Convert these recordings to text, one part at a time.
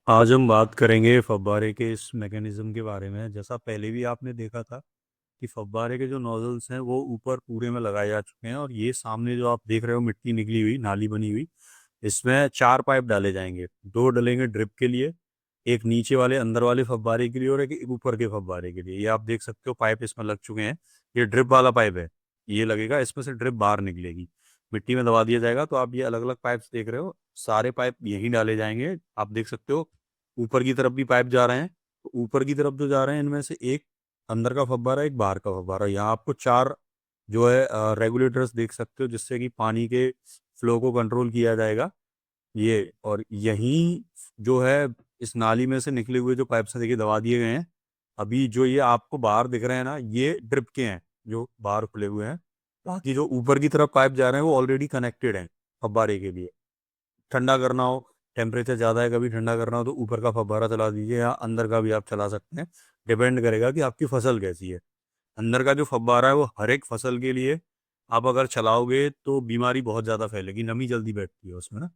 आज हम बात करेंगे फव्वारे के इस मैकेनिज्म के बारे में। जैसा पहले भी आपने देखा था कि फव्वारे के जो नोजल्स हैं वो ऊपर पूरे में लगाए जा चुके हैं, और ये सामने जो आप देख रहे हो मिट्टी निकली हुई नाली बनी हुई, इसमें 4 पाइप डाले जाएंगे। 2 डलेंगे ड्रिप के लिए, एक नीचे वाले अंदर वाले फव्वारे के लिए और एक ऊपर के फव्वारे के लिए। ये आप देख सकते हो पाइप इसमें लग चुके हैं। ये ड्रिप वाला पाइप है, ये लगेगा, इसमें से ड्रिप बाहर निकलेगी, मिट्टी में दबा दिया जाएगा। तो आप ये अलग अलग पाइप्स देख रहे हो, सारे पाइप यहीं डाले जाएंगे। आप देख सकते हो ऊपर की तरफ भी पाइप जा रहे हैं। तो ऊपर की तरफ जो जा रहे हैं इनमें से एक अंदर का फव्वारा, एक बाहर का फव्वारा। यहाँ आपको 4 जो है रेगुलेटर्स देख सकते हो, जिससे कि पानी के फ्लो को कंट्रोल किया जाएगा। ये और यहीं जो है इस नाली में से निकले हुए जो पाइप से देखिए दबा दिए गए हैं। अभी जो ये आपको बाहर दिख रहे हैं ना, ये ड्रिप के हैं जो बाहर खुले हुए हैं। बाकी जो ऊपर की तरफ पाइप जा रहे हैं वो ऑलरेडी कनेक्टेड हैं फव्वारे के लिए। ठंडा करना हो, टेम्परेचर ज़्यादा है, कभी ठंडा करना हो तो ऊपर का फव्वारा चला दीजिए, या अंदर का भी आप चला सकते हैं। डिपेंड करेगा कि आपकी फसल कैसी है। अंदर का जो फव्वारा है वो हर एक फसल के लिए आप अगर चलाओगे तो बीमारी बहुत ज़्यादा फैलेगी, नमी जल्दी बैठती है उसमें ना।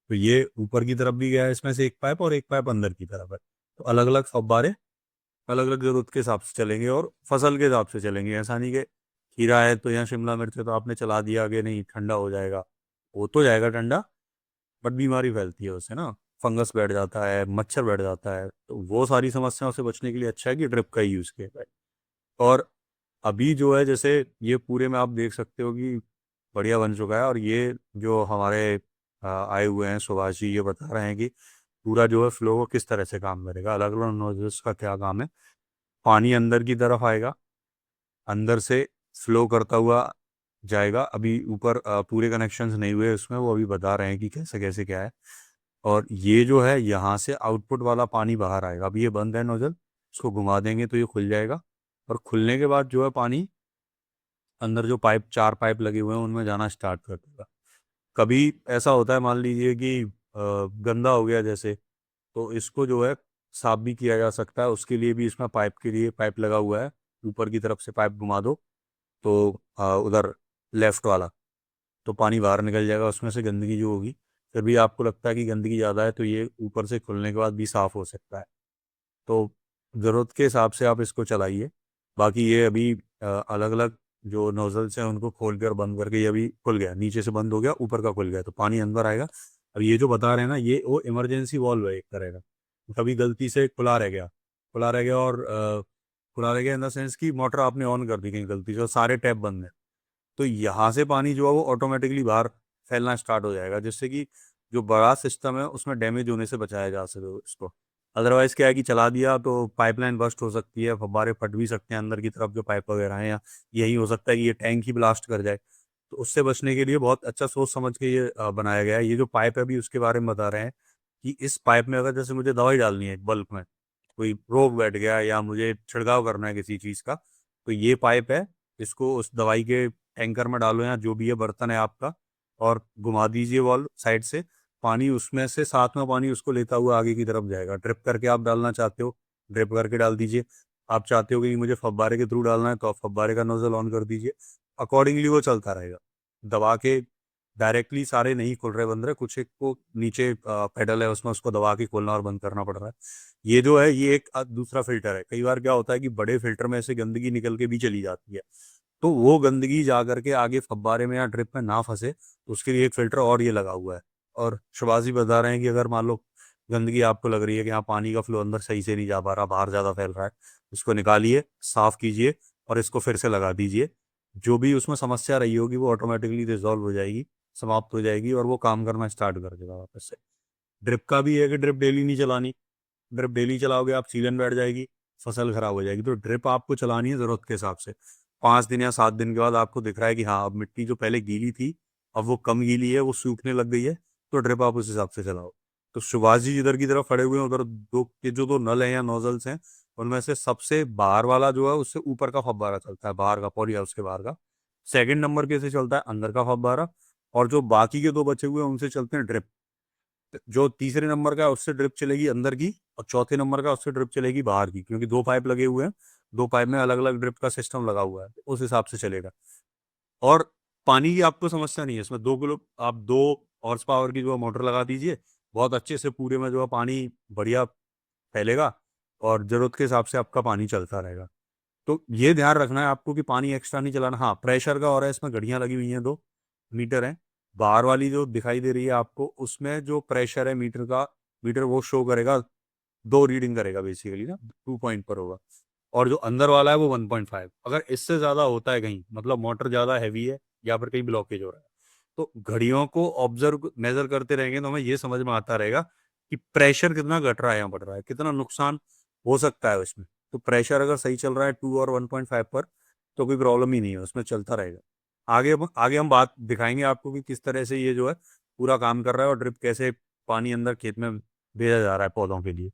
तो ये ऊपर की तरफ भी गया है इसमें से एक पाइप, और एक पाइप अंदर की तरफ है। तो अलग अलग फव्वारे अलग अलग ज़रूरत के हिसाब से चलेंगे और फसल के हिसाब से चलेंगे। ऐसा नहीं कि खीरा है तो या शिमला मिर्च है तो आपने चला दिया कि नहीं ठंडा हो जाएगा। हो तो जाएगा ठंडा, बट बीमारी फैलती है उससे ना। फंगस बैठ जाता है, मच्छर बैठ जाता है, तो वो सारी समस्याओं से बचने के लिए अच्छा है कि ड्रिप का ही यूज़ किया जाए। और अभी जो है जैसे ये पूरे में आप देख सकते हो कि बढ़िया बन चुका है। और ये जो हमारे आए हुए हैं सुभाष जी, ये बता रहे हैं कि पूरा जो है फ्लो वो किस तरह से काम करेगा, अलग अलग नोजल्स का क्या काम है। पानी अंदर की तरफ आएगा, अंदर से फ्लो करता हुआ जाएगा। अभी ऊपर पूरे कनेक्शंस नहीं हुए उसमें, वो अभी बता रहे हैं कि कैसे कैसे क्या है। और ये जो है यहाँ से आउटपुट वाला पानी बाहर आएगा। अभी ये बंद है नोजल, इसको घुमा देंगे तो ये खुल जाएगा। और खुलने के बाद जो है पानी अंदर जो पाइप 4 पाइप लगे हुए हैं उनमें जाना स्टार्ट कर देगा। कभी ऐसा होता है, मान लीजिए कि गंदा हो गया जैसे, तो इसको जो है साफ भी किया जा सकता है। उसके लिए भी इसमें पाइप के लिए पाइप लगा हुआ है। ऊपर की तरफ से पाइप घुमा दो तो उधर लेफ्ट वाला, तो पानी बाहर निकल जाएगा उसमें से, गंदगी जो होगी। फिर भी आपको लगता है कि गंदगी ज़्यादा है तो ये ऊपर से खुलने के बाद भी साफ़ हो सकता है। तो ज़रूरत के हिसाब से आप इसको चलाइए। बाकी ये अभी अलग अलग जो नोजल्स हैं उनको खोल कर बंद करके, ये अभी खुल गया, नीचे से बंद हो गया, ऊपर का खुल गया, तो पानी अंदर आएगा। अब ये जो बता रहे हैं ना, ये वो इमरजेंसी वॉल्व है एक तरह का। कभी गलती से खुला रह गया, खुला रह गया, और खुला रह गया इन द सेंस कि मोटर आपने ऑन कर दी कहीं गलती से और सारे टैप बंद हैं, तो यहाँ से पानी जो है वो ऑटोमेटिकली बाहर फैलना स्टार्ट हो जाएगा, जिससे कि जो बड़ा सिस्टम है उसमें डैमेज होने से बचाया जा सके इसको। अदरवाइज क्या है कि चला दिया तो पाइपलाइन बस्ट हो सकती है, फव्वारे फट भी सकते हैं अंदर की तरफ जो पाइप वगैरह हैं, या यही हो सकता है कि ये टैंक ही ब्लास्ट कर जाए। तो उससे बचने के लिए बहुत अच्छा सोच समझ के ये बनाया गया है। ये जो पाइप है अभी उसके बारे में बता रहे हैं कि इस पाइप में अगर जैसे मुझे दवाई डालनी है बल्क में, कोई रोग बैठ गया या मुझे छिड़काव करना है किसी चीज़ का, तो ये पाइप है, इसको उस दवाई के टैंकर में डालो या जो भी है बर्तन है आपका, और घुमा दीजिए वॉल्व साइड से। पानी उसमें से साथ में पानी उसको लेता हुआ आगे की तरफ जाएगा। ड्रिप करके आप डालना चाहते हो, ड्रिप करके डाल दीजिए। आप चाहते हो कि मुझे फव्वारे के थ्रू डालना है, तो आप फव्वारे का नोजल ऑन कर दीजिए। अकॉर्डिंगली वो चलता रहेगा। दबा के डायरेक्टली सारे नहीं खुल रहे बंद रहे, कुछ एक को नीचे पेडल है उसमें, उसको दबा के खोलना और बंद करना पड़ रहा है। ये जो है ये एक दूसरा फिल्टर है। कई बार क्या होता है कि बड़े फिल्टर में से गंदगी निकल के भी चली जाती है, तो वो गंदगी जा करके आगे फव्वारे में या ड्रिप में ना फंसे, तो उसके लिए एक फिल्टर और ये लगा हुआ है। और शबाजी बता रहे हैं कि अगर मान लो गंदगी आपको लग रही है कि यहाँ पानी का फ्लो अंदर सही से नहीं जा पा रहा, बाहर ज़्यादा फैल रहा है, इसको निकालिए, साफ कीजिए और इसको फिर से लगा दीजिए। जो भी उसमें समस्या रही होगी वो ऑटोमेटिकली रिजॉल्व हो जाएगी, समाप्त हो जाएगी, और वो काम करना स्टार्ट कर देगा वापस से। ड्रिप का भी है कि ड्रिप डेली नहीं चलानी। ड्रिप डेली चलाओगे आप सीलन बैठ जाएगी, फसल खराब हो जाएगी। तो ड्रिप आपको चलानी है ज़रूरत के हिसाब से। 5 दिन या 7 दिन के बाद आपको दिख रहा है कि हाँ अब मिट्टी जो पहले गीली थी अब वो कम गीली है, वो सूखने लग गई है, तो ड्रिप आप उस हिसाब से चलाओ। तो सुभाष जी जिधर की तरफ खड़े हुए हैं उधर दो के जो दो नल हैं या नोजल्स हैं, उनमें से सबसे बाहर वाला जो है उससे ऊपर का फव्वारा चलता है, बाहर का पॉली हाउस के बाहर का। सेकंड नंबर के से चलता है अंदर का फव्वारा। और जो बाकी के 2 बचे हुए हैं उनसे चलते हैं ड्रिप। जो तीसरे नंबर का है उससे ड्रिप चलेगी अंदर की, और चौथे नंबर का उससे ड्रिप चलेगी बाहर की, क्योंकि 2 पाइप लगे हुए हैं। 2 पाइप में अलग अलग ड्रिप का सिस्टम लगा हुआ है, उस हिसाब से चलेगा। और पानी की आपको समस्या नहीं है इसमें। 2 किलो आप 2 हॉर्स पावर की जो मोटर लगा दीजिए, बहुत अच्छे से पूरे में जो है पानी बढ़िया फैलेगा और ज़रूरत के हिसाब से आपका पानी चलता रहेगा। तो ये ध्यान रखना है आपको कि पानी एक्स्ट्रा नहीं चलाना। हाँ, प्रेशर का हो रहा है, इसमें घड़ियाँ लगी हुई हैं, 2 मीटर हैं। बाहर वाली जो दिखाई दे रही है आपको, उसमें जो प्रेशर है मीटर का, मीटर वो शो करेगा, 2 रीडिंग करेगा बेसिकली ना, 2 पॉइंट पर होगा। और जो अंदर वाला है वो 1.5। अगर इससे ज़्यादा होता है कहीं, मतलब मोटर ज़्यादा हैवी है या फिर कहीं ब्लॉकेज हो रहा है, तो घड़ियों को ऑब्जर्व मेज़र करते रहेंगे तो हमें ये समझ में आता रहेगा कि प्रेशर कितना घट रहा है या बढ़ रहा है, कितना नुकसान हो सकता है उसमें। तो प्रेशर अगर सही चल रहा है 2 और 1.5 पर, तो कोई प्रॉब्लम ही नहीं है, उसमें चलता रहेगा। आगे हम बात दिखाएँगे आपको कि किस तरह से ये जो है पूरा काम कर रहा है और ड्रिप कैसे पानी अंदर खेत में भेजा जा रहा है पौधों के लिए।